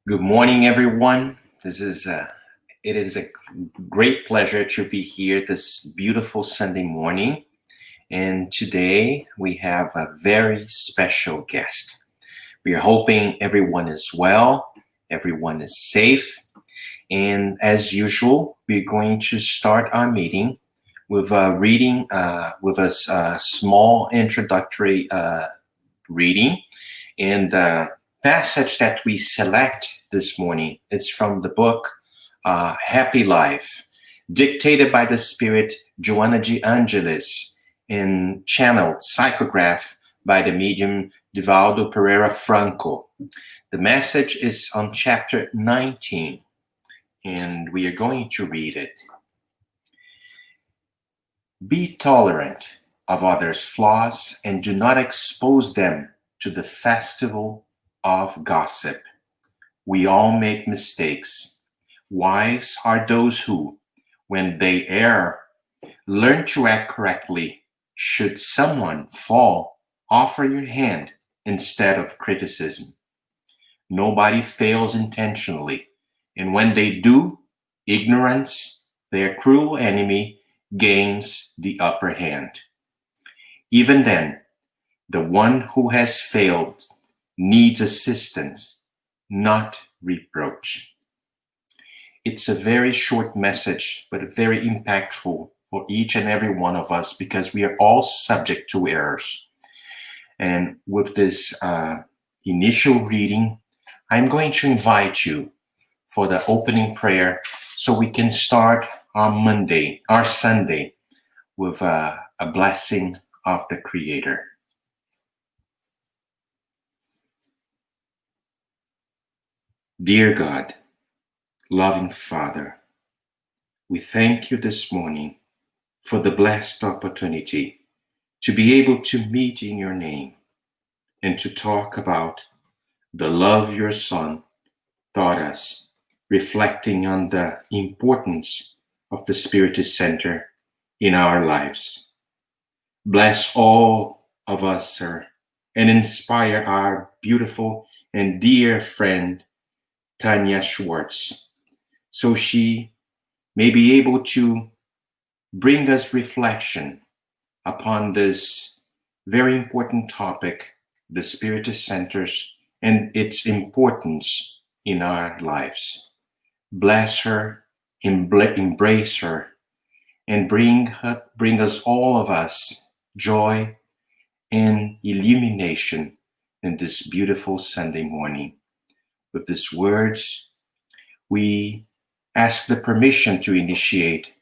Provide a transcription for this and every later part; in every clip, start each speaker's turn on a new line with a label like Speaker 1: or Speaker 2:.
Speaker 1: Good morning, everyone. It is a great pleasure to be here this beautiful Sunday morning. And today we have a very special guest. We are hoping everyone is well, everyone is safe. And as usual, we're going to start our meeting with a reading, with a small introductory reading. And the passage that we select this morning is from the book Happy Life, dictated by the Spirit Joanna G. Angelis and channeled psychograph by the medium Divaldo Pereira Franco. The message is on chapter 19, and we are going to read it. Be tolerant of others' flaws and do not expose them to the festival of gossip. We all make mistakes. Wise are those who, when they err, learn to act correctly. Should someone fall, offer your hand instead of criticism. Nobody fails intentionally, and when they do, ignorance, their cruel enemy, gains the upper hand. Even then, the one who has failed needs assistance, not reproach. It's a very short message, but very impactful for each and every one of us because we are all subject to errors. And with this initial reading, I'm going to invite you for the opening prayer so we can start our Sunday, with a blessing of the Creator. Dear God, loving Father, we thank you this morning for the blessed opportunity to be able to meet in your name and to talk about the love your Son taught us, reflecting on the importance of the Spiritist Center in our lives. Bless all of us, sir, and inspire our beautiful and dear friend, Tania Schwartz, so she may be able to bring us reflection upon this very important topic, the Spiritist Centers, and its importance in our lives. Bless her, embrace her, and bring us, all of us, joy and illumination in this beautiful Sunday morning. With these words, we ask the permission to initiate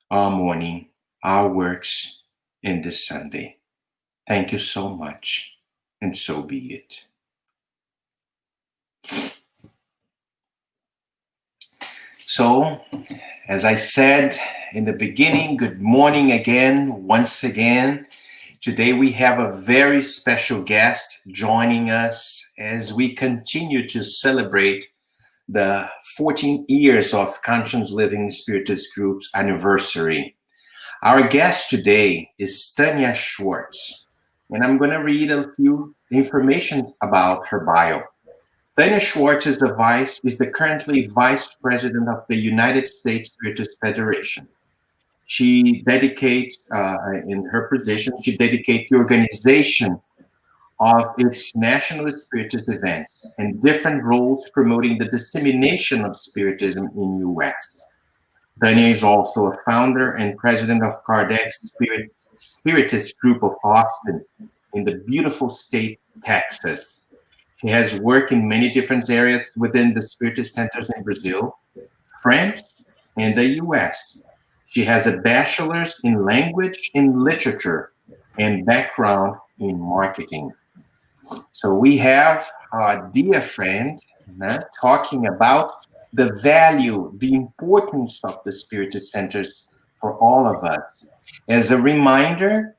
Speaker 1: our morning, our works in this Sunday. Thank you so much, and so be it. So, as I said in the beginning, good morning again, once again. Today we have a very special guest joining us as we continue to celebrate the 14 years of Conscious Living Spiritist Group's anniversary. Our guest today is Stania Schwartz, and I'm going to read a few information about her bio. Tania Schwartz is the currently Vice President of the United States Spiritist Federation. She dedicates, in her position, the organization of its national Spiritist events and different roles promoting the dissemination of Spiritism in the U.S. Tania is also a founder and president of Kardec's Spiritist Group of Austin in the beautiful state of Texas. She has worked in many different areas within the Spiritist centers in Brazil, France, in the US. She has a bachelor's in language and literature and background in marketing. So we have our dear friend talking about the value, the importance of the Spiritist Centers for all of us. As a reminder,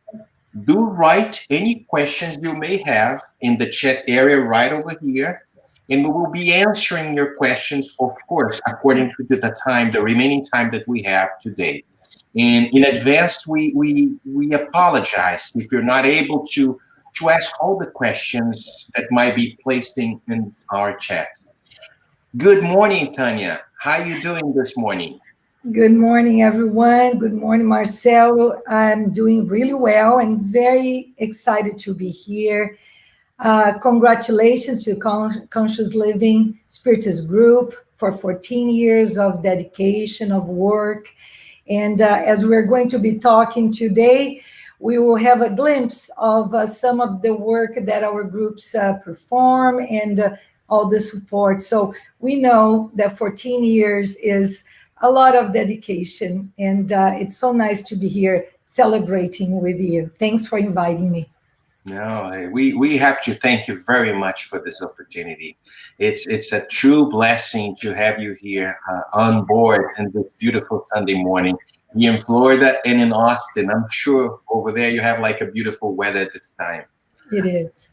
Speaker 1: do write any questions you may have in the chat area right over here, and we will be answering your questions, of course, according to the time, the remaining time that we have today. And in advance, we apologize if you're not able to ask all the questions that might be placed in our chat. Good morning, Tania. How are you doing this morning?
Speaker 2: Good morning, everyone. Good morning, Marcelo. I'm doing really well and very excited to be here. Congratulations to Conscious Living Spiritist Group for 14 years of dedication, of work. And as we're going to be talking today, we will have a glimpse of some of the work that our groups perform and all the support. So we know that 14 years is a lot of dedication, and it's so nice to be here celebrating with you. Thanks for inviting me.
Speaker 1: No, we have to thank you very much for this opportunity. It's a true blessing to have you here on board in this beautiful Sunday morning here in Florida and in Austin. I'm sure over there you have like a beautiful weather at this time.
Speaker 2: It is.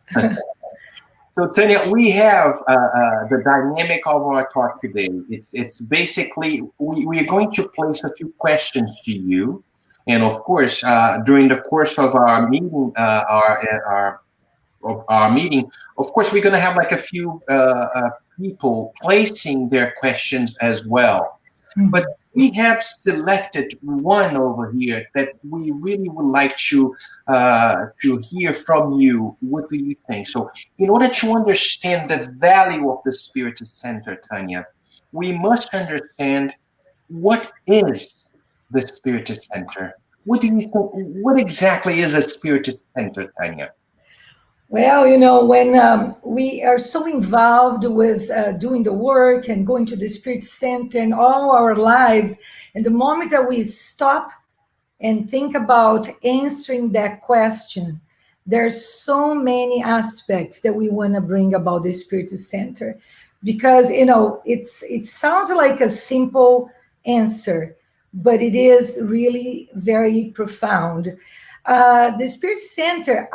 Speaker 1: So Tania, we have the dynamic of our talk today. It's basically we are going to place a few questions to you, and of course, during the course of our meeting, our meeting, of course, we're going to have like a few people placing their questions as well. Mm-hmm. But we have selected one over here that we really would like to hear from you. What do you think? So, in order to understand the value of the Spiritist Center, Tania, we must understand what is the Spiritist Center. What do you think? What exactly is a Spiritist Center, Tania?
Speaker 2: Well, when we are so involved with doing the work and going to the Spirit Center and all our lives, and the moment that we stop and think about answering that question, there's so many aspects that we want to bring about the Spirit Center, because it sounds like a simple answer, but it is really very profound. The Spirit Center,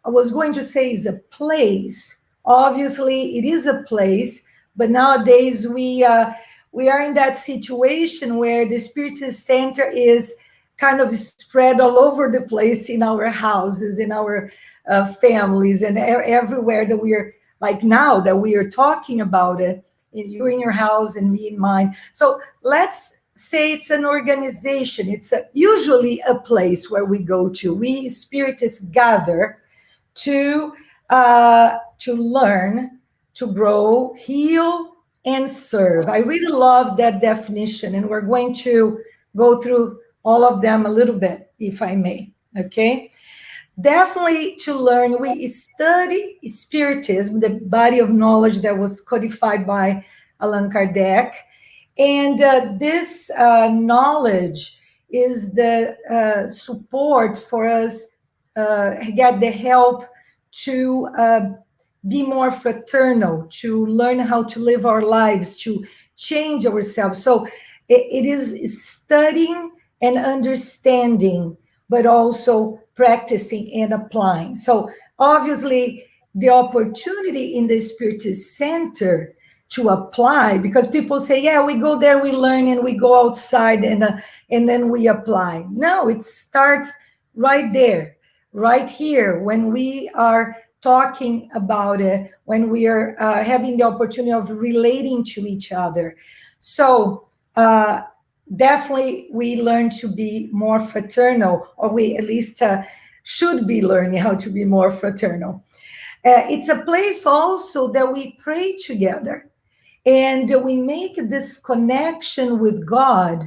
Speaker 2: I was going to say, is a place. Obviously, it is a place, but nowadays we are in that situation where the Spiritist Center is kind of spread all over the place in our houses, in our families, and everywhere that we are, like now that we are talking about it, you in your house and me in mine. So let's say it's an organization. It's usually a place where we go to. We Spiritists gather to learn, to grow, heal, and serve. I really love that definition, and we're going to go through all of them a little bit, if I may, okay? Definitely to learn. We study Spiritism, the body of knowledge that was codified by Allan Kardec, and this knowledge is the support for us, get the help to be more fraternal, to learn how to live our lives, to change ourselves. So it is studying and understanding, but also practicing and applying. So obviously, the opportunity in the Spiritist Center to apply, because people say, yeah, we go there, we learn, and we go outside, and then we apply. No, it starts right there, right here, when we are talking about it, when we are having the opportunity of relating to each other. So definitely we learn to be more fraternal, or we at least should be learning how to be more fraternal. It's a place also that we pray together, and we make this connection with God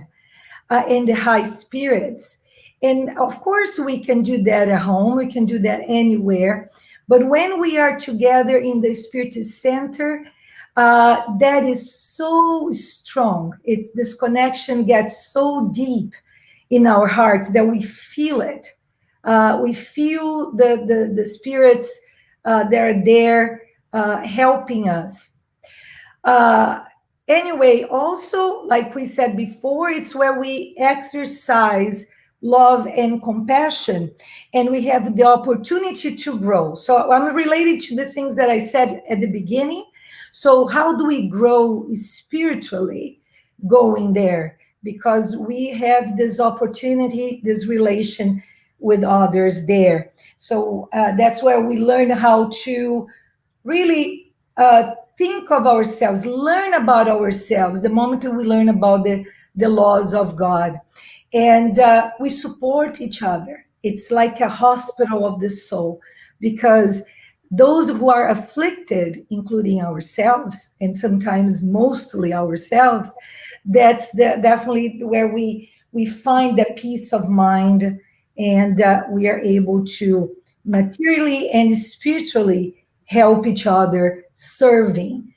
Speaker 2: and the high spirits. And of course, we can do that at home. We can do that anywhere. But when we are together in the Spiritist Center, that is so strong. It's this connection gets so deep in our hearts that we feel it. We feel the spirits that are there helping us. Anyway, also, like we said before, it's where we exercise love and compassion, and we have the opportunity to grow. So I'm related to the things that I said at the beginning. So how do we grow spiritually going there? Because we have this opportunity, this relation with others there. So that's where we learn how to really think of ourselves, learn about ourselves the moment we learn about the laws of God. And we support each other. It's like a hospital of the soul, because those who are afflicted, including ourselves, and sometimes mostly ourselves, that's definitely where we find that peace of mind, and we are able to materially and spiritually help each other, serving,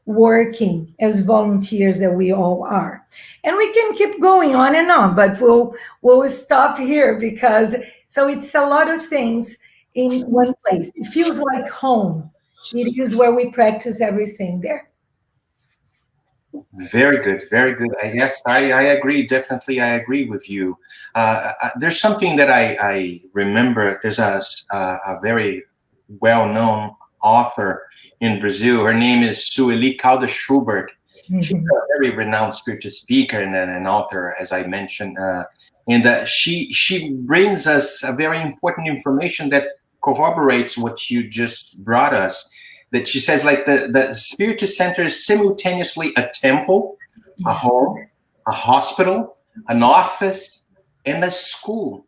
Speaker 2: working as volunteers that we all are. And we can keep going on and on, but we'll stop here, because so it's a lot of things in one place. It feels like home. It is where we practice everything there.
Speaker 1: Very good, very good. Yes, I agree. Definitely, I agree with you. There's something that I remember. There's a very well-known author in Brazil. Her name is Sueli Caldas Schubert. She's a very renowned spiritual speaker and an author, as I mentioned. And she brings us a very important information that corroborates what you just brought us. That she says, like, the Spiritist Center is simultaneously a temple, a home, a hospital, an office, and a school.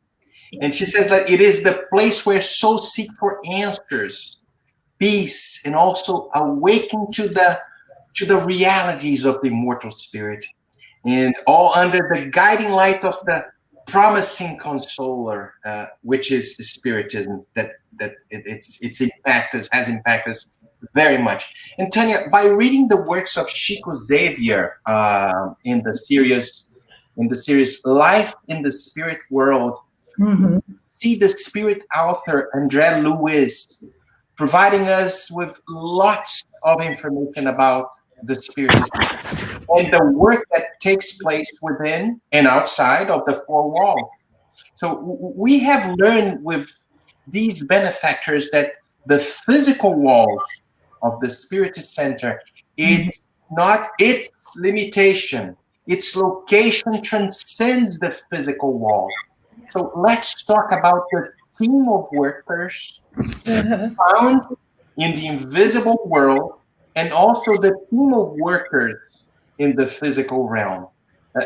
Speaker 1: And she says that it is the place where souls seek for answers, peace, and also awaken to the realities of the immortal spirit, and all under the guiding light of the promising consoler, which is Spiritism. That it's impacted us, has impacted us very much. And Tania, by reading the works of Chico Xavier in the series Life in the Spirit World, see the spirit author André Luiz providing us with lots of information about the spirit and the work that takes place within and outside of the four walls. So we have learned with these benefactors that the physical walls of the Spiritist Center, it's not its limitation. Its location transcends the physical walls. So let's talk about the team of workers found in the invisible world, and also the team of workers in the physical realm.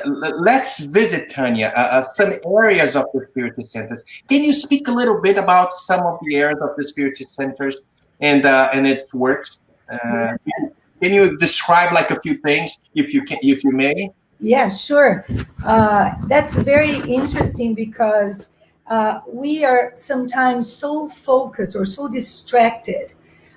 Speaker 1: Let's visit, Tania, some areas of the Spiritist Centers. Can you speak a little bit about some of the areas of the Spiritist Centers and its works? Can you describe like a few things, if you may?
Speaker 2: Yeah, sure. That's very interesting, because we are sometimes so focused or so distracted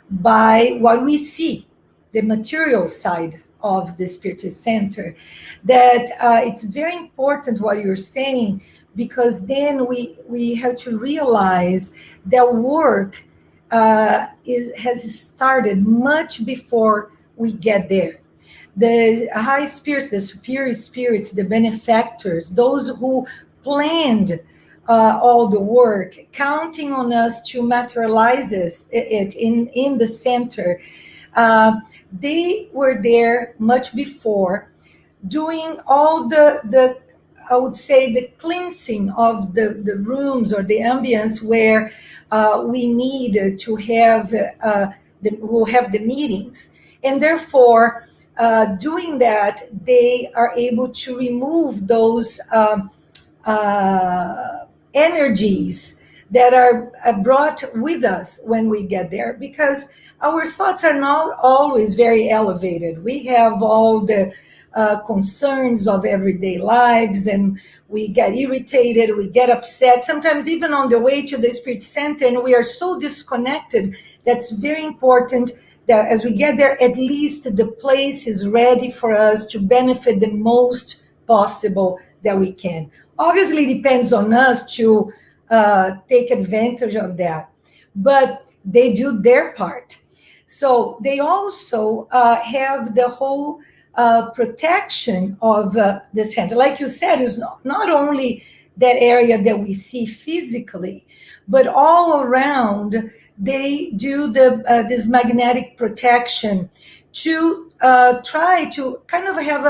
Speaker 2: by what we see, the material side of the Spiritist Center, that it's very important what you're saying, because then we have to realize that work has started much before we get there. The high spirits, the superior spirits, the benefactors, those who planned all the work, counting on us to materialize it in the center, they were there much before, doing all the I would say the cleansing of the rooms or the ambience where we need to have we'll have the meetings, and therefore doing that, they are able to remove those energies that are brought with us when we get there, because our thoughts are not always very elevated. We have all the concerns of everyday lives, and we get irritated, we get upset, sometimes even on the way to the Spirit Center, and we are so disconnected. That's very important that as we get there, at least the place is ready for us to benefit the most possible that we can. Obviously, it depends on us to take advantage of that, but they do their part. So they also have the whole protection of the center. Like you said, it's not only that area that we see physically, but all around they do this magnetic protection to try to kind of have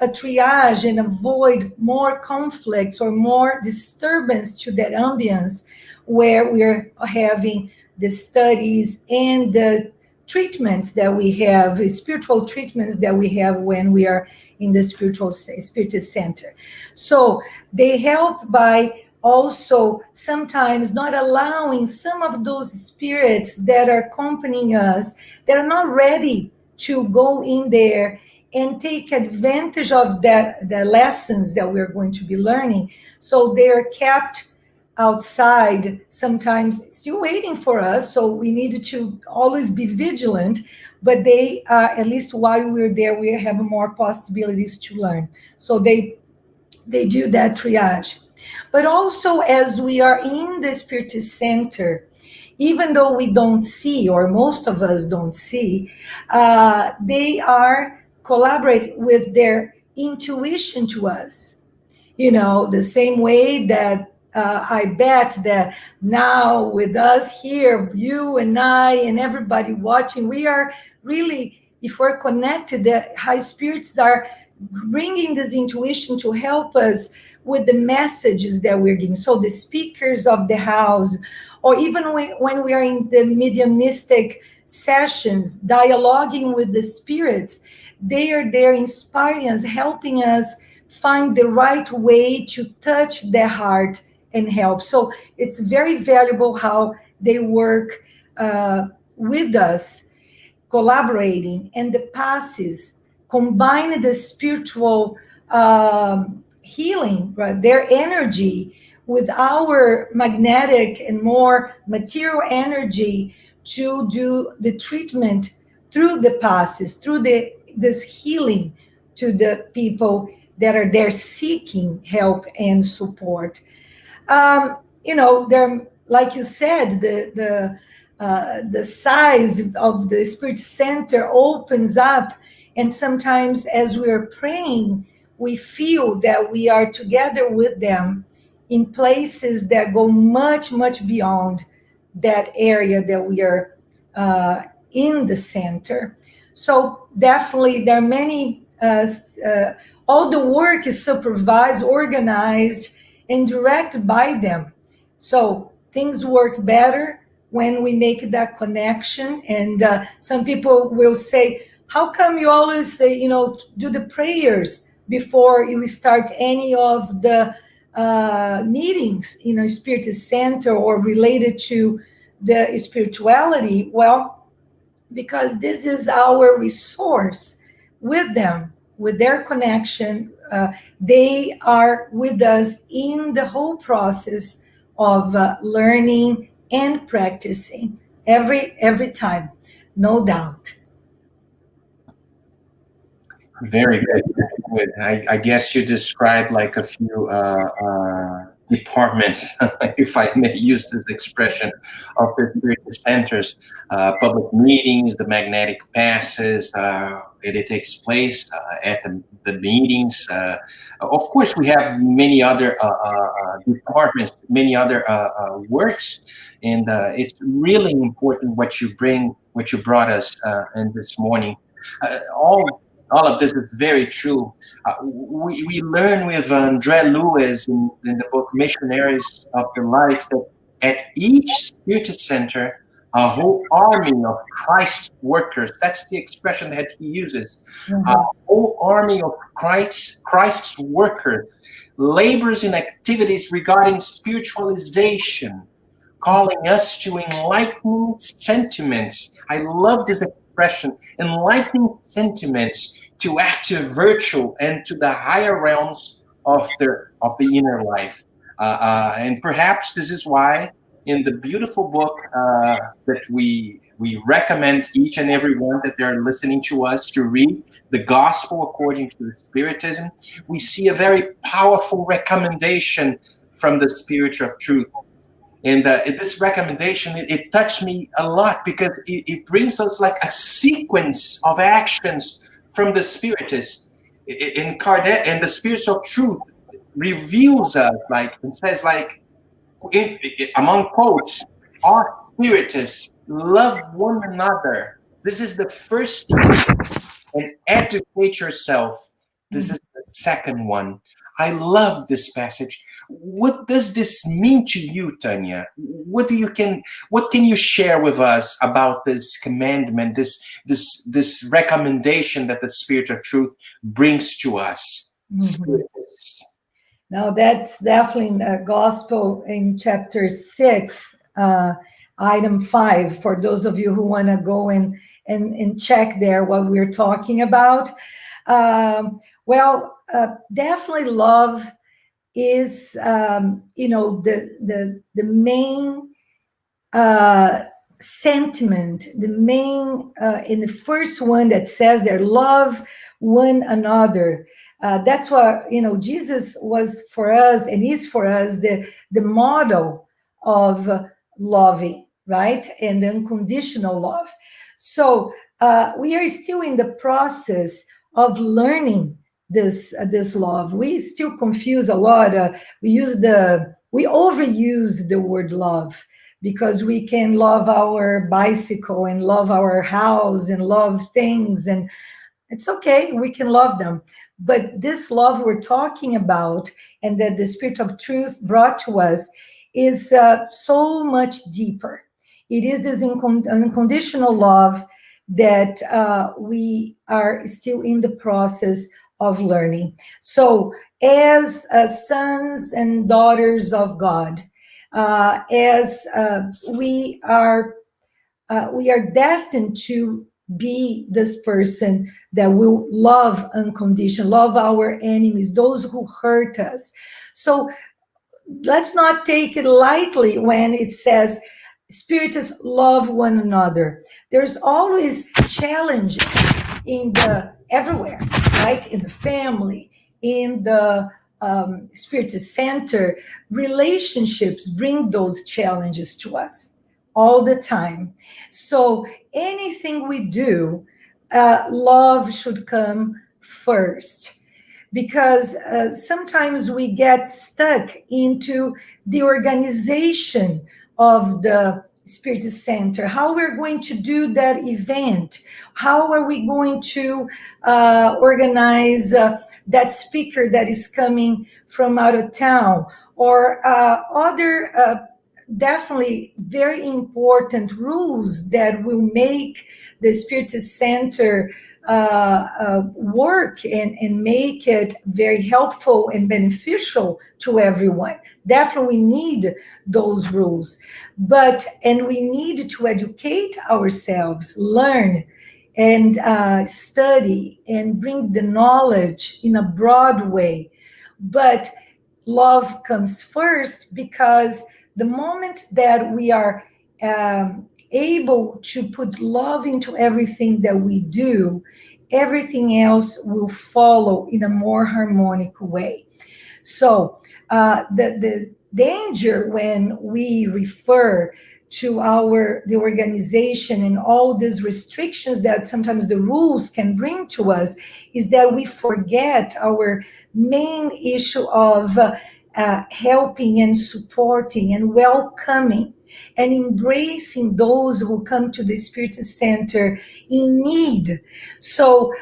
Speaker 2: a triage and avoid more conflicts or more disturbance to that ambience where we're having the studies and the treatments that we have, spiritual treatments that we have when we are in the Spiritist Center. So they help by also sometimes not allowing some of those spirits that are accompanying us, that are not ready to go in there and take advantage of the lessons that we're going to be learning. So they're kept outside, sometimes still waiting for us. So we need to always be vigilant, but they, at least while we're there, we have more possibilities to learn. So they do that triage. But also, as we are in the Spiritist Center, even though we don't see, or most of us don't see, they are collaborate with their intuition to us. You know, the same way that I bet that now with us here, you and I and everybody watching, we are really, if we're connected, the high spirits are bringing this intuition to help us with the messages that we're getting. So the speakers of the house, or even when we are in the mediumistic sessions, dialoguing with the spirits, they are there inspiring us, helping us find the right way to touch their heart and help. So it's very valuable how they work with us, collaborating, and the passes combine the spiritual healing, right? Their energy with our magnetic and more material energy to do the treatment through the passes, through this healing to the people that are there seeking help and support. You know, they're, like you said, the size of the Spirit Center opens up, and sometimes as we're praying, we feel that we are together with them in places that go much, much beyond that area that we are in the center. So definitely there are many, all the work is supervised, organized, and directed by them. So things work better when we make that connection. And some people will say, how come you always say, you know, do the prayers before you start any of the meetings, you know, Spiritist Center or related to the spirituality? Well, because this is our resource with them, with their connection. They are with us in the whole process of learning and practicing every time, no doubt.
Speaker 1: Very good. Very good. I guess you described like a few departments, if I may use this expression, of the Spirit centers, public meetings, the magnetic passes, it takes place at the meetings. Of course, we have many other departments, many other works, and it's really important what you brought us in this morning. All of this is very true. We learn with Andre Lewis in the book Missionaries of the Light that at each Spiritist Center, a whole army of Christ workers, that's the expression that he uses, a whole army of Christ's workers labors in activities regarding spiritualization, calling us to enlightening sentiments. I love this expression, enlightening sentiments to active virtue and to the higher realms of the inner life. And perhaps this is why in the beautiful book that we recommend each and every one that they're listening to us to read, The Gospel According to Spiritism, we see a very powerful recommendation from the Spirit of Truth. And this recommendation, it touched me a lot because it brings us like a sequence of actions from the Spiritist. In Kardec, and the Spirit of Truth reveals us like and says like among quotes, all spiritists love one another. This is the first teaching, and educate yourself. This is the second one. I love this passage. What does this mean to you, Tania? What can you share with us about this commandment, this recommendation that the Spirit of Truth brings to us? Spiritists.
Speaker 2: Now, that's definitely in the Gospel in chapter 6, item 5, for those of you who want to go and check there what we're talking about. Definitely love is, the main sentiment, the main, in the first one that says there, love one another. That's what, Jesus was for us and is for us the model of loving, right? And unconditional love. So we are still in the process of learning this love. We still confuse a lot. We overuse the word love, because we can love our bicycle and love our house and love things, and it's okay, we can love them. But this love we're talking about and that the Spirit of Truth brought to us is so much deeper. It is this unconditional love that we are still in the process of learning. So as sons and daughters of God, as we are destined to be this person that will love unconditionally, love our enemies, those who hurt us. So let's not take it lightly when it says spiritists love one another. There's always challenges everywhere, right? In the family, in the Spiritist Center, relationships bring those challenges to us all the time. So anything we do, love should come first, because sometimes we get stuck into the organization of the Spiritist Center, how we're going to do that event, how are we going to organize that speaker that is coming from out of town, or other definitely very important rules that will make the Spiritist Center work and make it very helpful and beneficial to everyone. Definitely we need those rules, and we need to educate ourselves, learn and study and bring the knowledge in a broad way. But love comes first, because the moment that we are able to put love into everything that we do, everything else will follow in a more harmonic way. So the danger when we refer to the organization and all these restrictions that sometimes the rules can bring to us is that we forget our main issue of helping and supporting and welcoming and embracing those who come to the Spiritist Center in need. So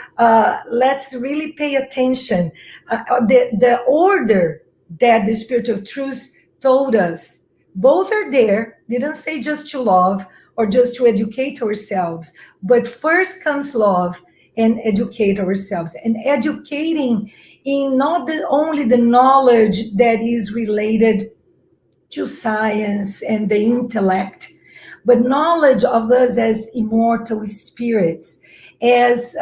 Speaker 2: let's really pay attention. The order that the Spirit of Truth told us, both are there. Didn't say just to love or just to educate ourselves, but first comes love and educate ourselves. And educating in not only the knowledge that is related to science and the intellect, but knowledge of us as immortal spirits, as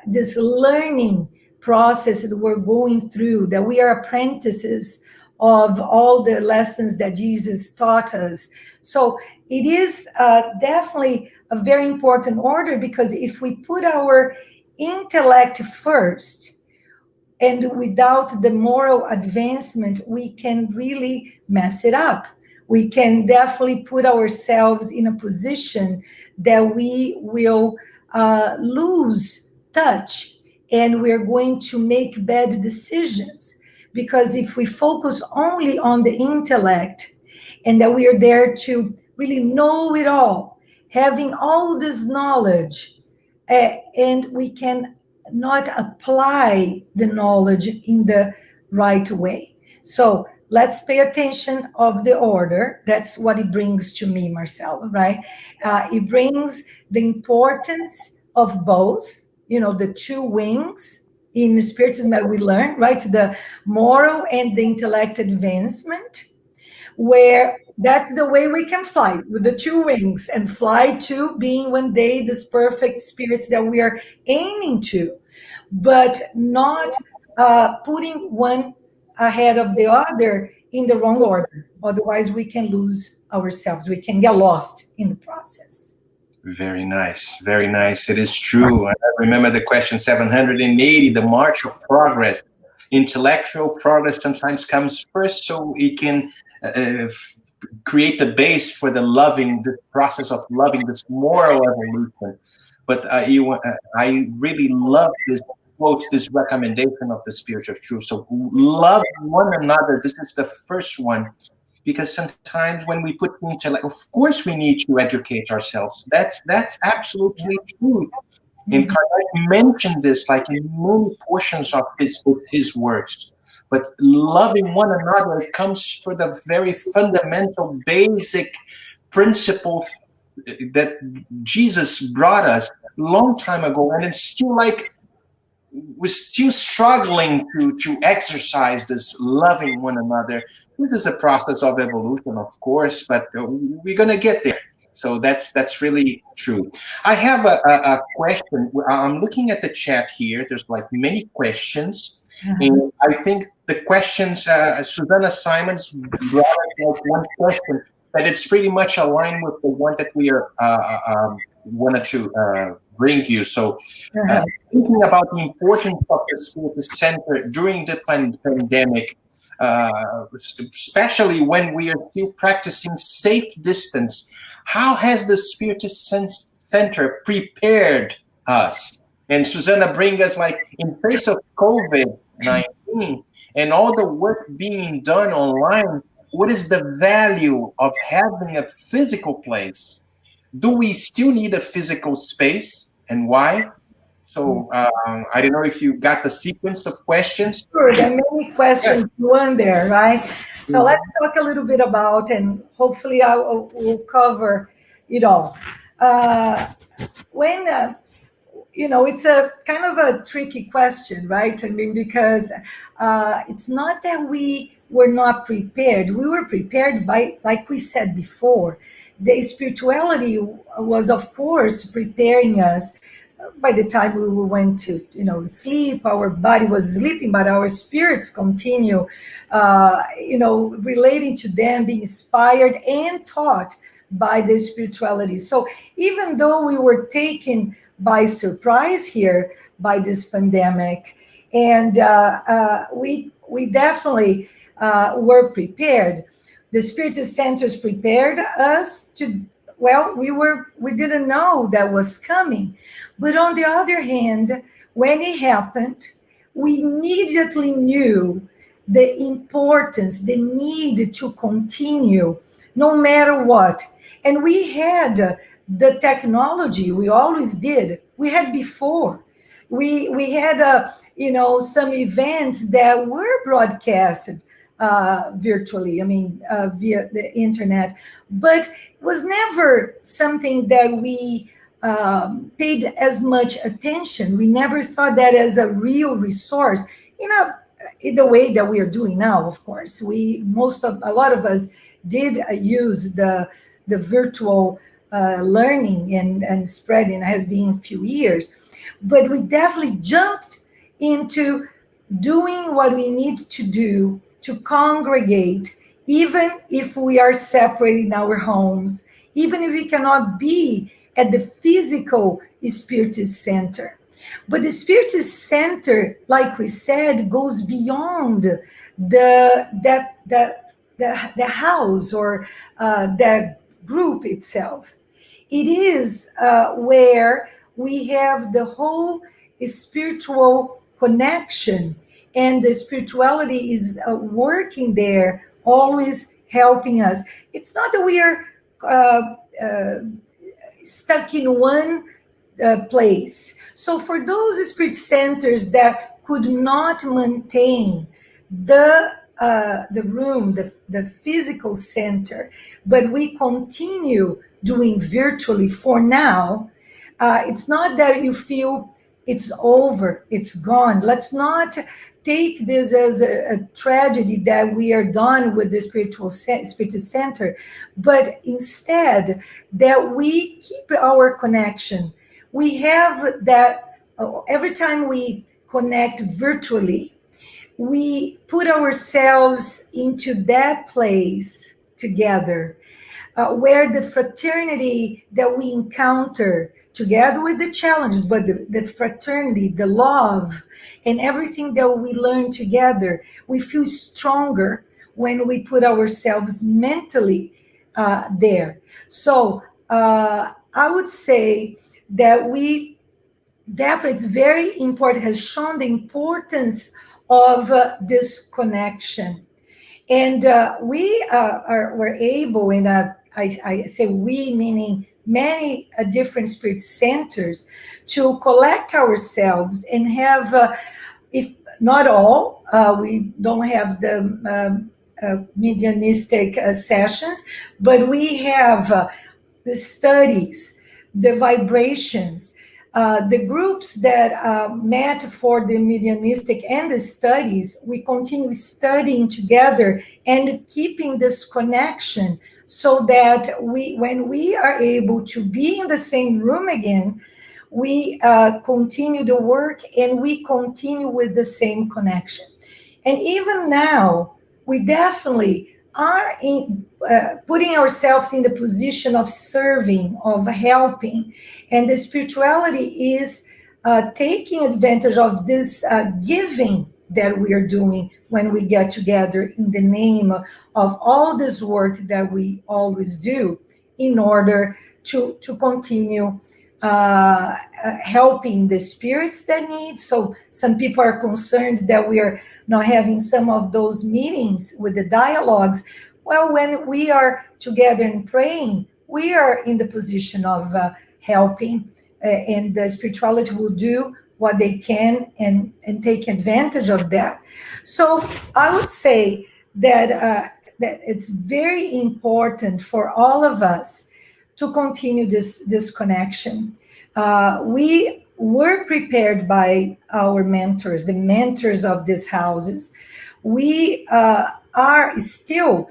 Speaker 2: this learning process that we're going through, that we are apprentices of all the lessons that Jesus taught us. So it is definitely a very important order, because if we put our intellect first, and without the moral advancement, we can really mess it up. We can definitely put ourselves in a position that we will lose touch, and we're going to make bad decisions. Because if we focus only on the intellect, and that we are there to really know it all, having all this knowledge, and we can not apply the knowledge in the right way. So let's pay attention of the order. That's what it brings to me, Marcelo, right? It brings the importance of both, the two wings in Spiritism that we learn, right? The moral and the intellect advancement, where that's the way we can fly, with the two wings, and fly to being one day this perfect spirits that we are aiming to, but not putting one ahead of the other in the wrong order. Otherwise, we can lose ourselves. We can get lost in the process.
Speaker 1: Very nice. Very nice. It is true. I remember the question 780, the march of progress. Intellectual progress sometimes comes first, so it can create the base for the process of loving, this moral evolution. But I really love this quote, this recommendation of the Spirit of Truth. So love one another. This is the first one, because sometimes when we put intellect, of course we need to educate ourselves. That's absolutely true. And Kardec mentioned this like in many portions of his works. But loving one another, it comes for the very fundamental, basic principle that Jesus brought us a long time ago, and it's still like we're still struggling to exercise this loving one another. This is a process of evolution, of course, but we're gonna get there. So that's really true. I have a question. I'm looking at the chat here. There's like many questions. And I think the questions, Susanna Simons brought up like one question that it's pretty much aligned with the one that we are wanted to bring you. So thinking about the importance of the Spiritist Center during the pandemic, especially when we are still practicing safe distance, how has the Spiritist Center prepared us? And Susanna bring us like in face of COVID-19 and all the work being done online, what is the value of having a physical place? Do we still need a physical space, and why? So I don't know if you got the sequence of questions.
Speaker 2: Sure, there are many questions in one there, right? So let's talk a little bit about, and hopefully I will cover it all. It's a kind of a tricky question, right? I mean, because it's not that we were not prepared. We were prepared by, like we said before, the spirituality was, of course, preparing us. By the time we went to, sleep, our body was sleeping, but our spirits continue, relating to them, being inspired and taught by the spirituality. So even though we were taken by surprise here by this pandemic, and we definitely were prepared. The Spiritist Centers prepared us to. Well, we didn't know that was coming, but on the other hand, when it happened, we immediately knew the importance, the need to continue, no matter what. And we had the technology. We always did. We had before. We had some events that were broadcasted virtually, via the internet, but was never something that we paid as much attention. We never thought that as a real resource, in the way that we are doing now. Of course, a lot of us did use the virtual learning and spreading. It has been a few years, but we definitely jumped into doing what we need to do to congregate, even if we are separated in our homes, even if we cannot be at the physical Spiritist Center. But the Spiritist Center, like we said, goes beyond the house or the group itself. It is where we have the whole spiritual connection, and the spirituality is working there, always helping us. It's not that we are stuck in one place. So for those spirit centers that could not maintain the room, the physical center, but we continue doing virtually for now, it's not that you feel it's over, it's gone. Let's not take this as a tragedy that we are done with the Spiritist Center, but instead that we keep our connection. We have that every time we connect virtually, we put ourselves into that place together, where the fraternity that we encounter together with the challenges, but the fraternity, the love, and everything that we learn together, we feel stronger when we put ourselves mentally there. So I would say that we definitely, it's very important, has shown the importance of this connection. And we were able, and I say we, meaning many different spirit centers, to collect ourselves and have, if not all, we don't have the mediumistic sessions, but we have the studies, the vibrations, the groups that met for the mediumistic and the studies. We continue studying together and keeping this connection, so that when we are able to be in the same room again, we continue the work and we continue with the same connection. And even now, we definitely are putting ourselves in the position of serving, of helping. And the spirituality is taking advantage of this giving that we are doing when we get together in the name of all this work that we always do, in order to continue helping the spirits that need. So some people are concerned that we are not having some of those meetings with the dialogues. Well, when we are together and praying, we are in the position of helping, and the spirituality will do what they can and take advantage of that. So I would say that that it's very important for all of us to continue this connection. We were prepared by our mentors, the mentors of these houses. We are still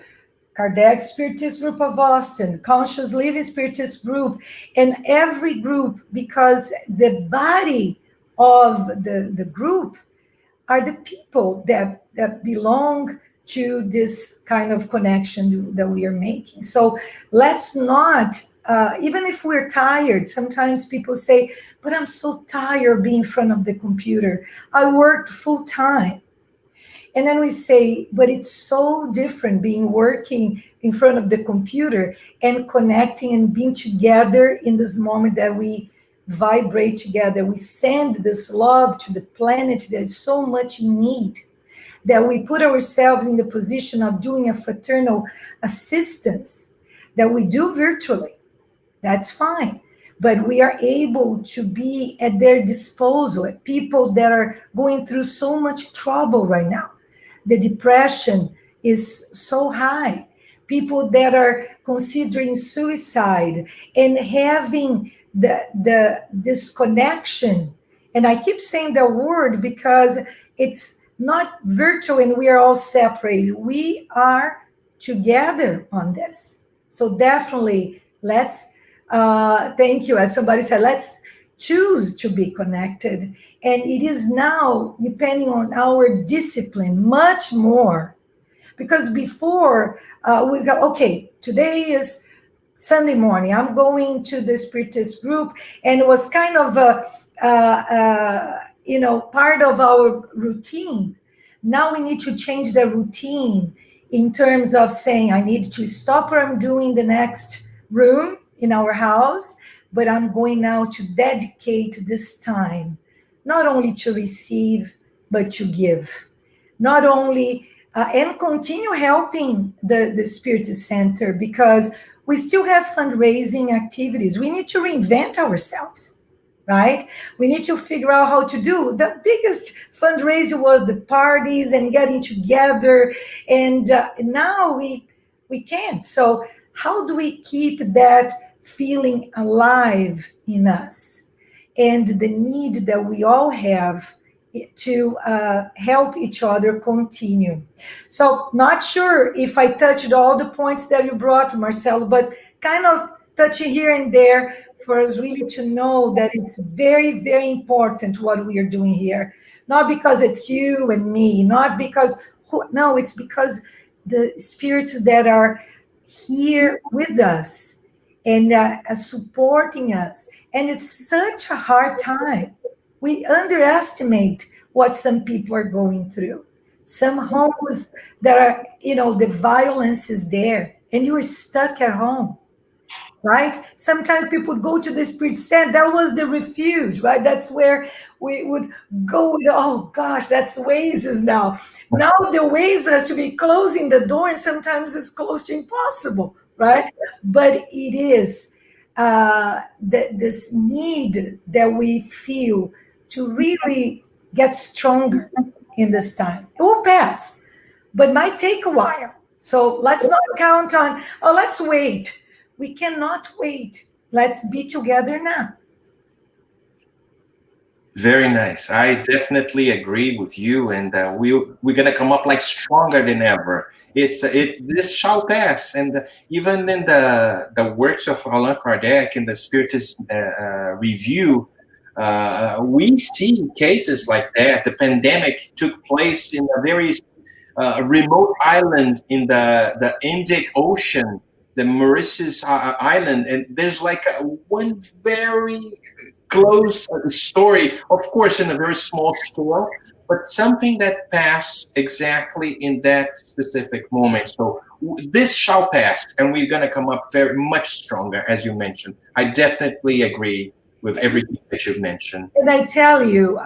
Speaker 2: Kardec Spiritist Group of Austin, Conscious Living Spiritist Group, and every group, because the body of the group are the people that belong to this kind of connection that we are making. So let's not, even if we're tired, sometimes people say, but I'm so tired being in front of the computer. I worked full time. And then we say, but it's so different being working in front of the computer and connecting and being together in this moment that we vibrate together. We send this love to the planet that is so much in need, that we put ourselves in the position of doing a fraternal assistance that we do virtually. That's fine. But we are able to be at their disposal, at people that are going through so much trouble right now. The depression is so high. People that are considering suicide and having this connection. And I keep saying the word because it's not virtual and we are all separated. We are together on this. So definitely let's, thank you. As somebody said, let's choose to be connected. And it is now, depending on our discipline, much more Because before we go, okay, today is Sunday morning, I'm going to the Spiritist group, and it was kind of part of our routine. Now we need to change the routine in terms of saying, I need to stop what I'm doing the next room in our house, but I'm going now to dedicate this time, not only to receive, but to give. Not only, and continue helping the Spiritist Center, because we still have fundraising activities. We need to reinvent ourselves, right? We need to figure out how to do. The biggest fundraiser was the parties and getting together, and now we can't. So how do we keep that feeling alive in us, and the need that we all have to help each other continue? So not sure if I touched all the points that you brought, Marcelo, but kind of touching here and there for us really to know that it's very, very important what we are doing here. Not because it's you and me, not because, no, it's because the spirits that are here with us and supporting us. And it's such a hard time. We underestimate what some people are going through. Some homes that are, the violence is there, and you are stuck at home, right? Sometimes people go to the Spirit Center. That was the refuge, right? That's where we would go. Oh gosh, that's Oasis now. Now the Oasis has to be closing the door, and sometimes it's close to impossible, right? But it is this need that we feel to really get stronger in this time. It will pass, but might take a while. So let's not count on, oh, let's wait. We cannot wait. Let's be together now.
Speaker 1: Very nice. I definitely agree with you, and we're gonna come up like stronger than ever. This shall pass, and even in the works of Allan Kardec in the Spiritist review, we see cases like that. The pandemic took place in a very remote island in the Indic Ocean, the Mauritius Island, and there's like one very close story, of course, in a very small scale, but something that passed exactly in that specific moment. So this shall pass, and we're going to come up very much stronger, as you mentioned. I definitely agree with everything that you've mentioned.
Speaker 2: And I tell you,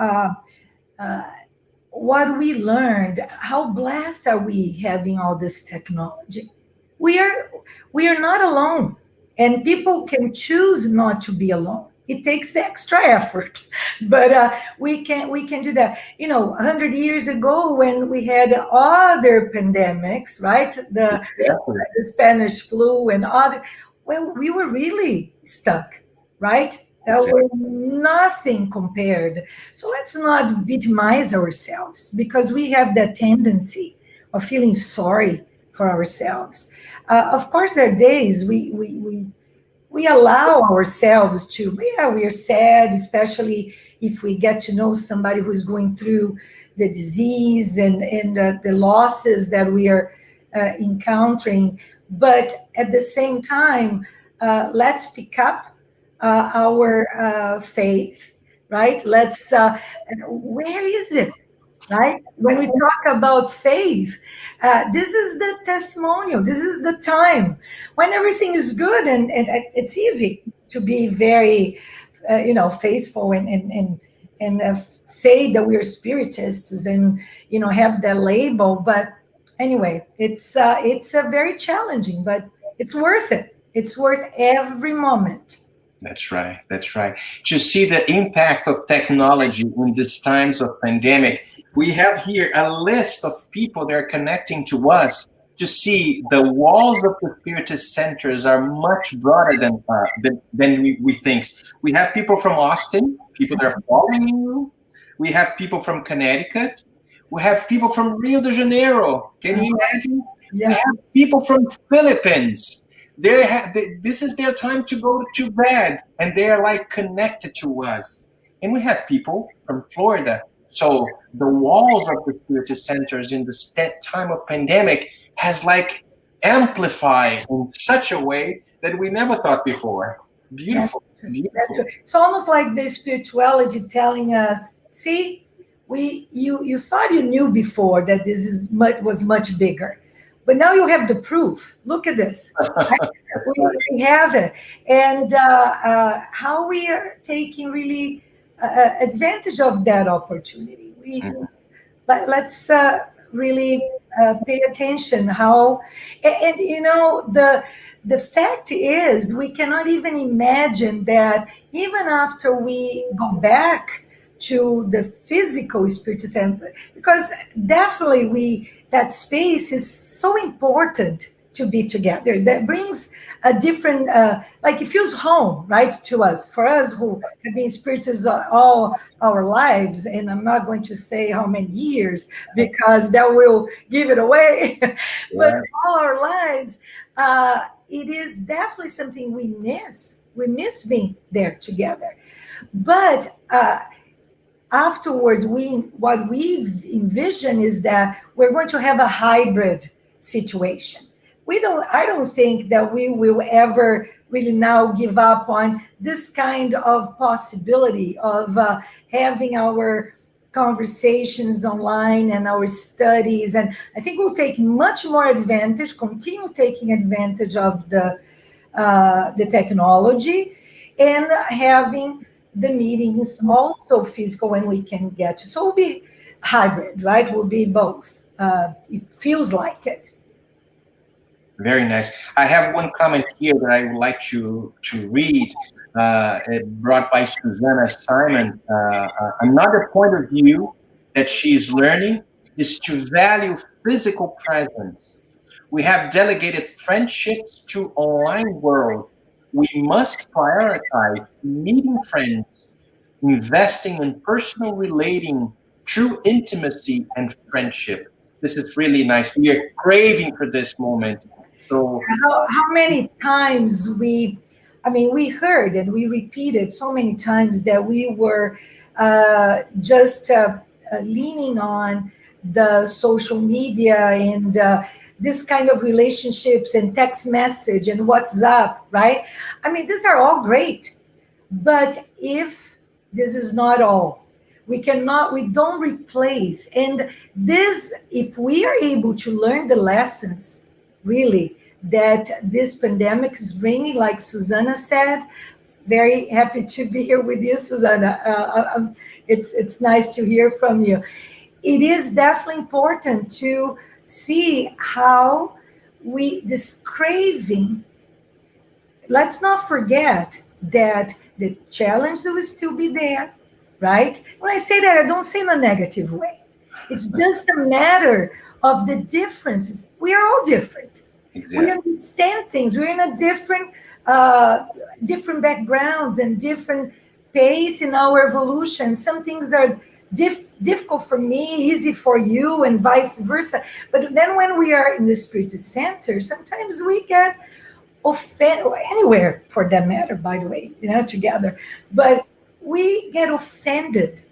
Speaker 2: what we learned, how blessed are we having all this technology? We are not alone, and people can choose not to be alone. It takes extra effort, but we can do that. 100 years ago, when we had other pandemics, right? The Spanish flu and other. Well, we were really stuck, right? That was nothing compared. So let's not victimize ourselves, because we have that tendency of feeling sorry for ourselves. Of course, there are days we allow ourselves to, we are sad, especially if we get to know somebody who is going through the disease and the losses that we are encountering. But at the same time, let's pick up our faith, right? Let's, where is it? Right? When we talk about faith, this is the testimonial. This is the time when everything is good, and it's easy to be very, faithful and say that we are spiritists and have that label. But anyway, it's very challenging, but it's worth it. It's worth every moment.
Speaker 1: That's right. That's right. To see the impact of technology in these times of pandemic, we have here a list of people that are connecting to us. To see the walls of the Spiritist centers are much broader than we think. We have people from Austin, people that are following you. We have people from Connecticut. We have people from Rio de Janeiro. Can you imagine?
Speaker 2: Yeah.
Speaker 1: We have people from Philippines. This is their time to go to bed, and they're like connected to us. And we have people from Florida, So the walls of the Spiritist centers in the time of pandemic has like amplified in such a way that we never thought before. Beautiful, beautiful.
Speaker 2: It's almost like the spirituality telling us, see, you thought you knew before that this is was much bigger, but now you have the proof. Look at this. We have it, and how we are taking really advantage of that opportunity. Let's really pay attention how, and you know, the fact is we cannot even imagine that even after we go back to the physical Spiritist Center, because definitely that space is so important to be together. That brings a different, like it feels home, right, to us. For us who have been Spiritists all our lives, and I'm not going to say how many years because that will give it away, but all our lives, it is definitely something we miss. We miss being there together. But afterwards, what we envision is that we're going to have a hybrid situation. I don't think that we will ever really now give up on this kind of possibility of having our conversations online and our studies. And I think we'll take much more advantage, continue taking advantage of the technology, and having the meetings also physical when we can get to. So it'll be hybrid, right? Will be both. It feels like it.
Speaker 1: Very nice. I have one comment here that I would like to read, brought by Susanna Simon. Another point of view that she's learning is to value physical presence. We have delegated friendships to online world. We must prioritize meeting friends, investing in personal relating, true intimacy and friendship. This is really nice. We are craving for this moment. So
Speaker 2: how many times we heard and we repeated so many times that we were just leaning on the social media and this kind of relationships and text message and WhatsApp, right? I mean, these are all great, but if this is not all, we don't replace. And this, if we are able to learn the lessons, really, that this pandemic is bringing, like Susanna said, very happy to be here with you, Susanna. It's nice to hear from you. It is definitely important to see how this craving, let's not forget that the challenge will still be there, right? When I say that, I don't say in a negative way. It's just a matter of the differences. We are all different. Exactly. We understand things. We're in a different backgrounds and different pace in our evolution. Some things are difficult for me, easy for you, and vice versa. But then when we are in the Spiritist Center, sometimes we get offended, or anywhere for that matter, by the way, together. But we get offended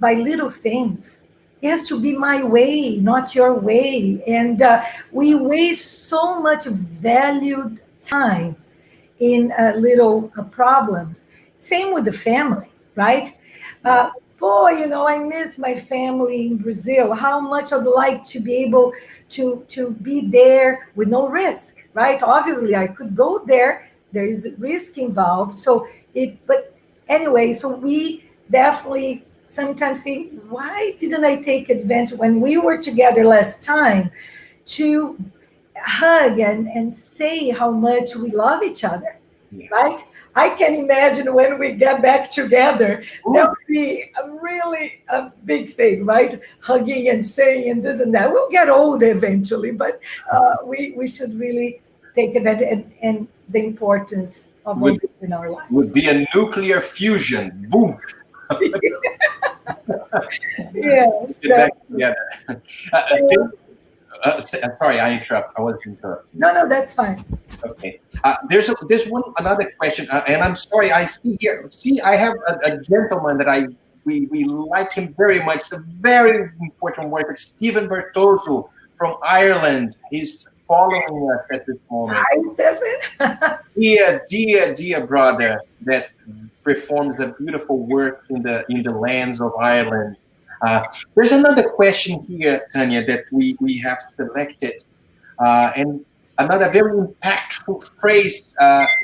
Speaker 2: by little things. It has to be my way, not your way. And we waste so much valued time in little problems. Same with the family, right? Boy, I miss my family in Brazil. How much I'd like to be able to be there with no risk, right? Obviously, I could go there. There is risk involved. But anyway, so we definitely sometimes think, why didn't I take advantage when we were together last time to hug and say how much we love each other, right? I can imagine when we get back together, that would be really a big thing, right? Hugging and saying and this and that. We'll get old eventually, but we should really take advantage and the importance of what in our lives.
Speaker 1: Would be a nuclear fusion. Boom.
Speaker 2: Yes.
Speaker 1: Get back together. Sorry, I interrupt. I was interrupting.
Speaker 2: No, that's fine.
Speaker 1: Okay. There's another question, and I'm sorry. I see here. See, I have a gentleman that I we like him very much. It's a very important work. Stephen Bertozzo from Ireland. He's following us at this moment.
Speaker 2: Hi, Stephen.
Speaker 1: Dear brother that performs a beautiful work in the lands of Ireland. There's another question here, Tania, that we have selected, and another very impactful phrase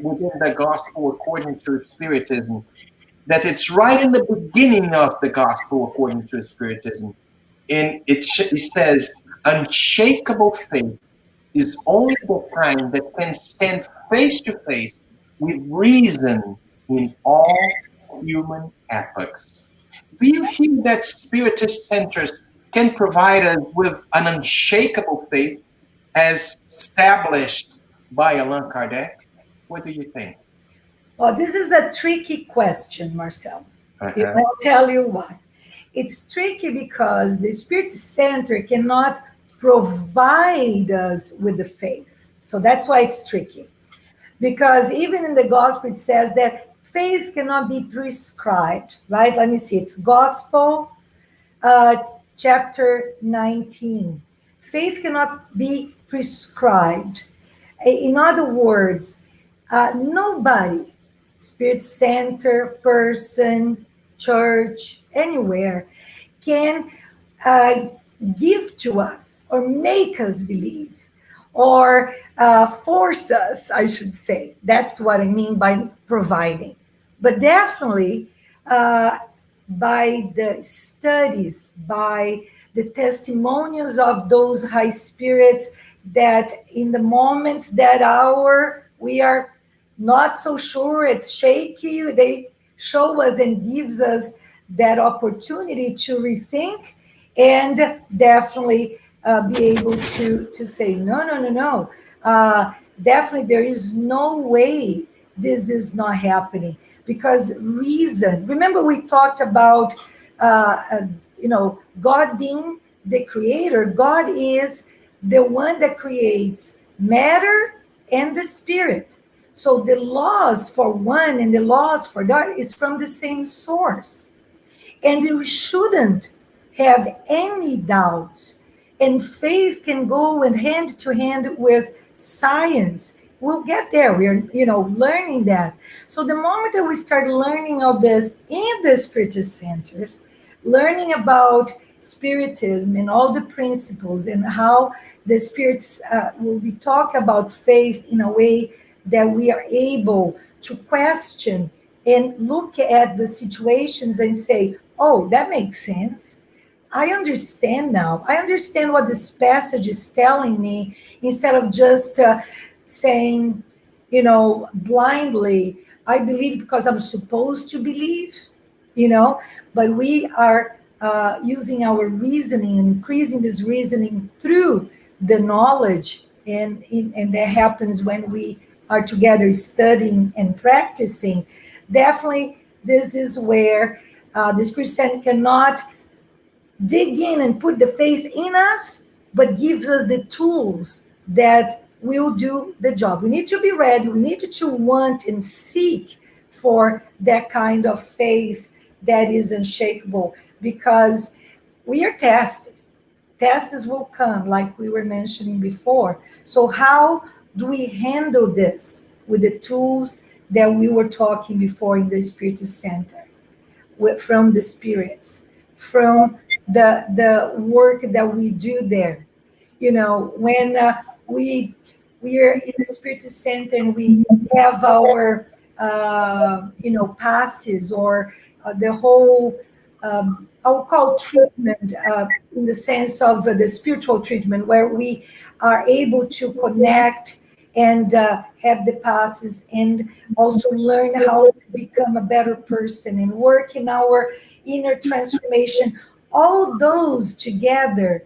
Speaker 1: within the gospel according to Spiritism, that it's right in the beginning of the gospel according to Spiritism. And it says, unshakable faith is only the kind that can stand face to face with reason in all human epochs. Do you feel that Spiritist centers can provide us with an unshakable faith as established by Allan Kardec? What do you think?
Speaker 2: Well, this is a tricky question, Marcel.
Speaker 1: Uh-huh.
Speaker 2: I'll tell you why. It's tricky because the Spiritist Center cannot provide us with the faith. So that's why it's tricky. Because even in the gospel, it says that faith cannot be prescribed, right? Let me see. It's gospel, chapter 19. Faith cannot be prescribed. In other words, nobody, Spirit Center, person, church, anywhere, can give to us or make us believe or force us, I should say. That's what I mean by providing. But definitely by the studies, by the testimonials of those high spirits, that in the moments that we are not so sure, it's shaky, they show us and gives us that opportunity to rethink and definitely be able to say, no. Definitely there is no way this is not happening, because reason, remember we talked about, God being the creator. God is the one that creates matter and the spirit. So the laws for one and the laws for that is from the same source. And we shouldn't have any doubts. And faith can go in hand to hand with science. We'll get there. We're, learning that. So the moment that we start learning all this in the Spiritist centers, learning about Spiritism and all the principles and how the spirits will be talk about faith in a way that we are able to question and look at the situations and say, oh, that makes sense. I understand now. I understand what this passage is telling me, instead of just saying, blindly, I believe because I'm supposed to believe, but we are using our reasoning and increasing this reasoning through the knowledge. And that happens when we are together studying and practicing. Definitely, this is where the Spirit Center cannot dig in and put the faith in us, but gives us the tools that will do the job. We need to be ready. We need to want and seek for that kind of faith that is unshakable, because we are tested. Tests will come, like we were mentioning before. So how do we handle this with the tools that we were talking before in the Spiritist Center, from the spirits, from the work that we do there? When we are in the Spiritist Center and we have our passes, or the whole I'll call treatment, in the sense of the spiritual treatment, where we are able to connect and have the passes, and also learn how to become a better person and work in our inner transformation. All those together,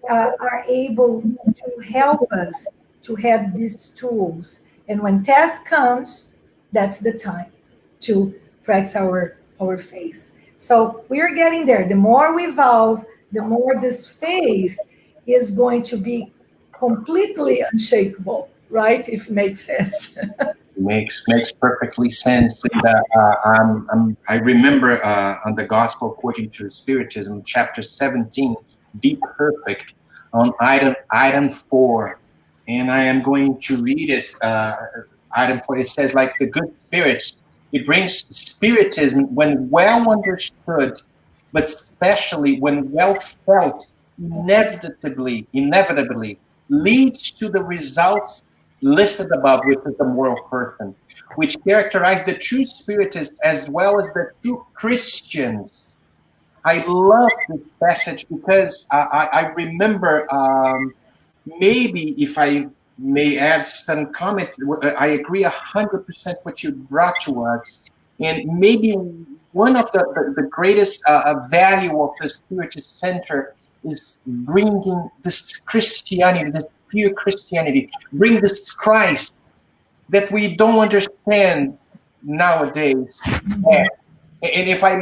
Speaker 2: are able to help us to have these tools. And when test comes, that's the time to practice our faith. So we are getting there. The more we evolve, the more this faith is going to be completely unshakable, right? If it makes sense.
Speaker 1: Makes perfectly sense. And I remember on the Gospel according to Spiritism, chapter 17, "Be perfect," on item 4, and I am going to read it. Item 4. It says, like the good spirits, it brings Spiritism when well understood, but especially when well felt, inevitably leads to the results listed above, which is the moral person, which characterize the true Spiritists as well as the true Christians. I love this passage because I remember, maybe if I may add some comment, I agree 100% what you brought to us. And maybe one of the greatest value of the Spiritist Center is bringing this Christianity, this pure Christianity, bring this Christ that we don't understand nowadays. And if I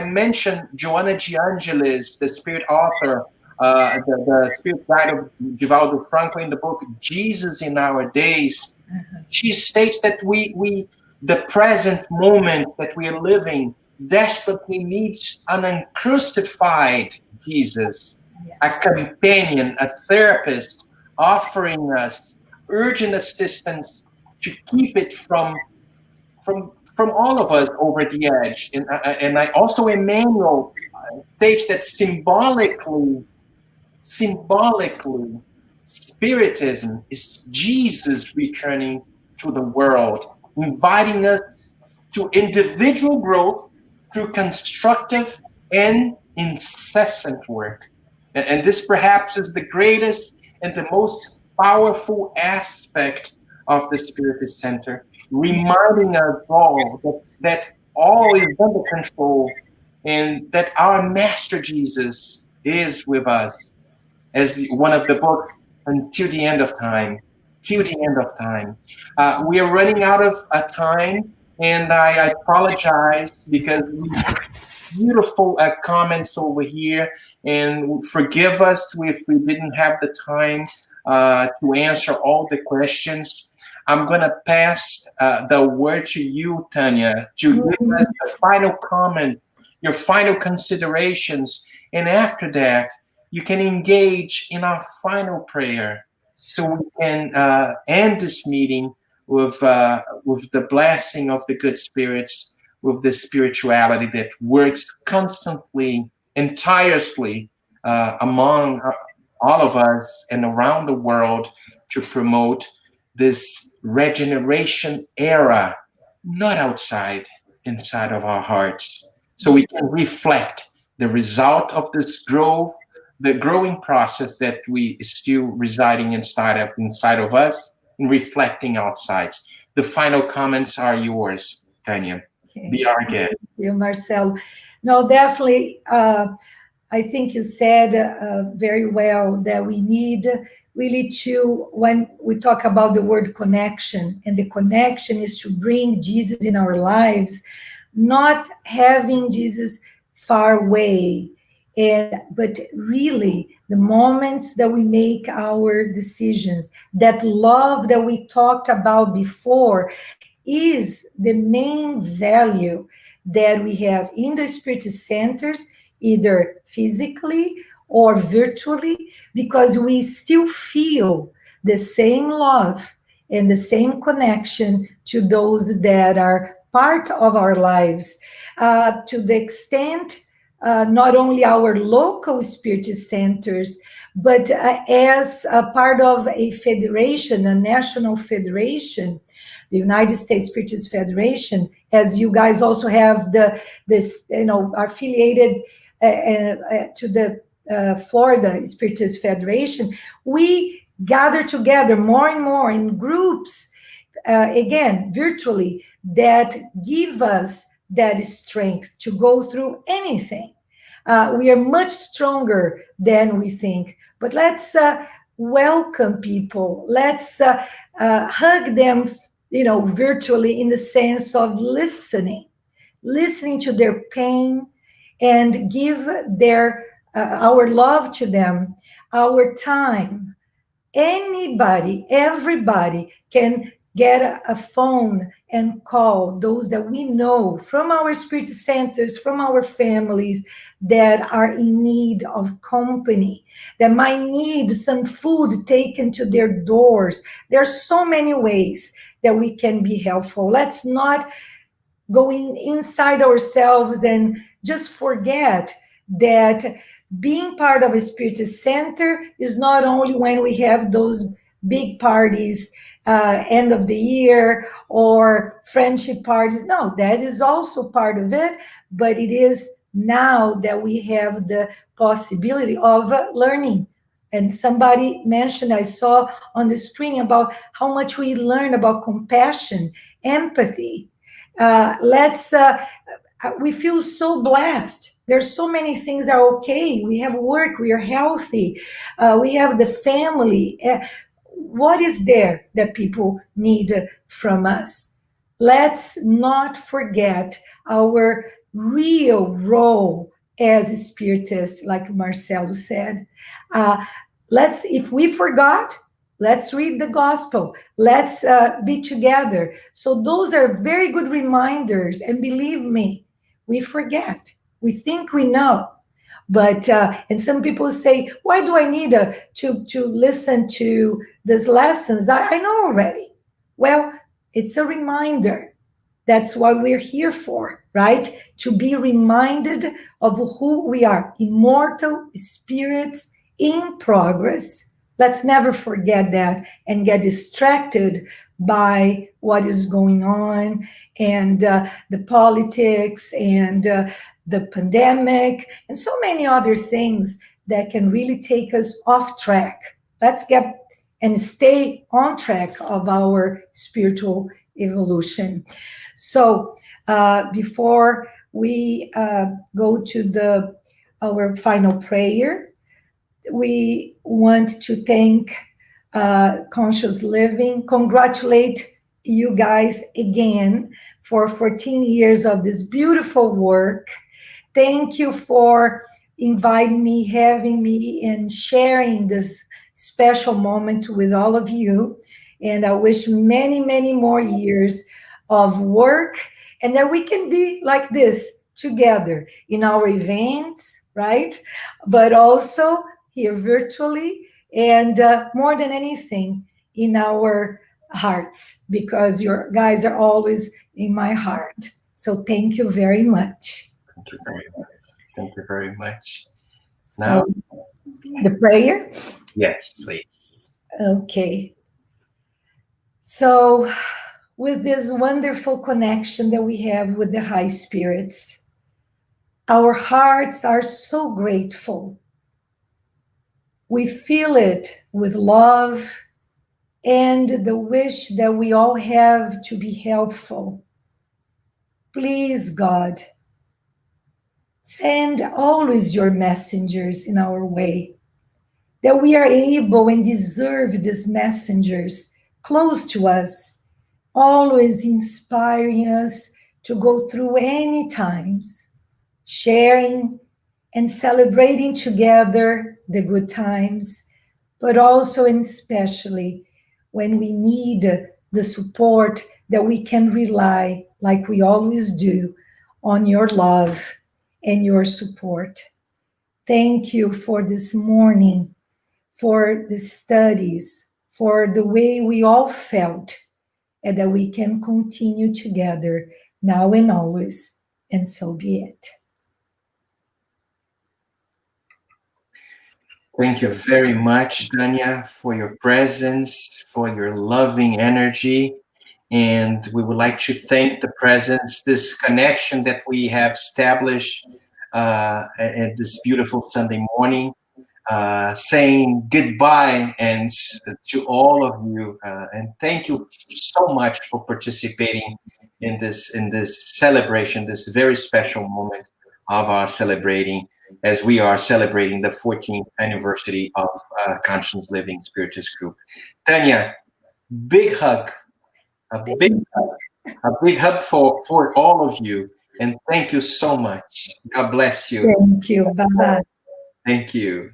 Speaker 1: mention Joanna de Angelis, the spirit author, the spirit guide of Divaldo Franco in the book Jesus in Our Days, she states that the present moment that we are living desperately needs an uncrucified Jesus, a companion, a therapist, offering us urgent assistance to keep it from all of us over the edge. And I also, Emmanuel states that symbolically, Spiritism is Jesus returning to the world, inviting us to individual growth through constructive and incessant work. And this perhaps is the greatest and the most powerful aspect of the Spiritist Center, reminding us all that all is under control and that our Master Jesus is with us. As one of the books, until the end of time, till the end of time. We are running out of time, and I apologize because these beautiful comments over here, and forgive us if we didn't have the time to answer all the questions. I'm going to pass the word to you, Tania, to give us the final comment, your final considerations, and after that, you can engage in our final prayer, so we can end this meeting with the blessing of the good spirits, with the spirituality that works constantly and tirelessly among all of us and around the world to promote this regeneration era, not outside, inside of our hearts, so we can reflect the result of this growth, the growing process that we still residing inside of us and reflecting outside. The final comments are yours, Tania.
Speaker 2: Okay.
Speaker 1: Be our guest.
Speaker 2: Thank you, Marcelo. No, definitely. I think you said very well that we need really to, when we talk about the word connection, and the connection is to bring Jesus in our lives, not having Jesus far away, but really the moments that we make our decisions, that love that we talked about before is the main value that we have in the Spiritist centers, either physically or virtually, because we still feel the same love and the same connection to those that are part of our lives, to the extent not only our local Spiritist centers, but as a part of a federation, a national federation, the United States Spiritist Federation, as you guys also have this, affiliated to the Florida Spiritist Federation, we gather together more and more in groups, again, virtually, that give us that strength to go through anything. We are much stronger than we think, but let's welcome people. Let's hug them, virtually, in the sense of listening to their pain, and give our love to them, our time. Everybody can get a phone and call those that we know from our spirit centers, from our families that are in need of company, that might need some food taken to their doors. There are so many ways that we can be helpful. Let's not going inside ourselves and just forget that being part of a Spiritist Center is not only when we have those big parties, end of the year, or friendship parties. No, that is also part of it, but it is now that we have the possibility of learning. And somebody mentioned, I saw on the screen, about how much we learn about compassion, empathy. We feel so blessed. There's so many things that are okay. We have work, we are healthy, we have the family. What is there that people need from us? Let's not forget our real role as spiritists, like Marcelo said. If we forgot, let's read the gospel. Let's be together. So those are very good reminders. And believe me, we forget. We think we know. But and some people say, why do I need to listen to these lessons? I know already. Well, it's a reminder. That's what we're here for, right? To be reminded of who we are, immortal spirits in progress. Let's never forget that and get distracted by what is going on, and the politics, and the pandemic, and so many other things that can really take us off track. Let's get and stay on track of our spiritual evolution. So before we go to our final prayer, we want to thank Conscious Living, congratulate you guys again for 14 years of this beautiful work. Thank you for inviting me, having me, and sharing this special moment with all of you. And I wish many, many more years of work, and that we can be like this together in our events, right? But also here virtually, and more than anything, in our hearts, because your guys are always in my heart. So thank you very much.
Speaker 1: Thank you very much. Thank you very much.
Speaker 2: Now, the prayer?
Speaker 1: Yes, please.
Speaker 2: Okay. So, with this wonderful connection that we have with the high spirits, our hearts are so grateful. We feel it with love and the wish that we all have to be helpful. Please, God, send always your messengers in our way, that we are able and deserve these messengers close to us, always inspiring us to go through any times, sharing and celebrating together the good times, but also and especially when we need the support, that we can rely, like we always do, on your love and your support. Thank you for this morning, for the studies, for the way we all felt, and that we can continue together now and always, and so be it.
Speaker 1: Thank you very much, Tania, for your presence, for your loving energy. And we would like to thank the presence, this connection that we have established at this beautiful Sunday morning, saying goodbye and to all of you. And thank you so much for participating in this celebration, this very special moment of our celebrating, as we are celebrating the 14th anniversary of Conscious Living Spiritist Group. Tania, big hug, a big hug for all of you, and thank you so much. God bless you.
Speaker 2: Thank you. Bye-bye.
Speaker 1: Thank you.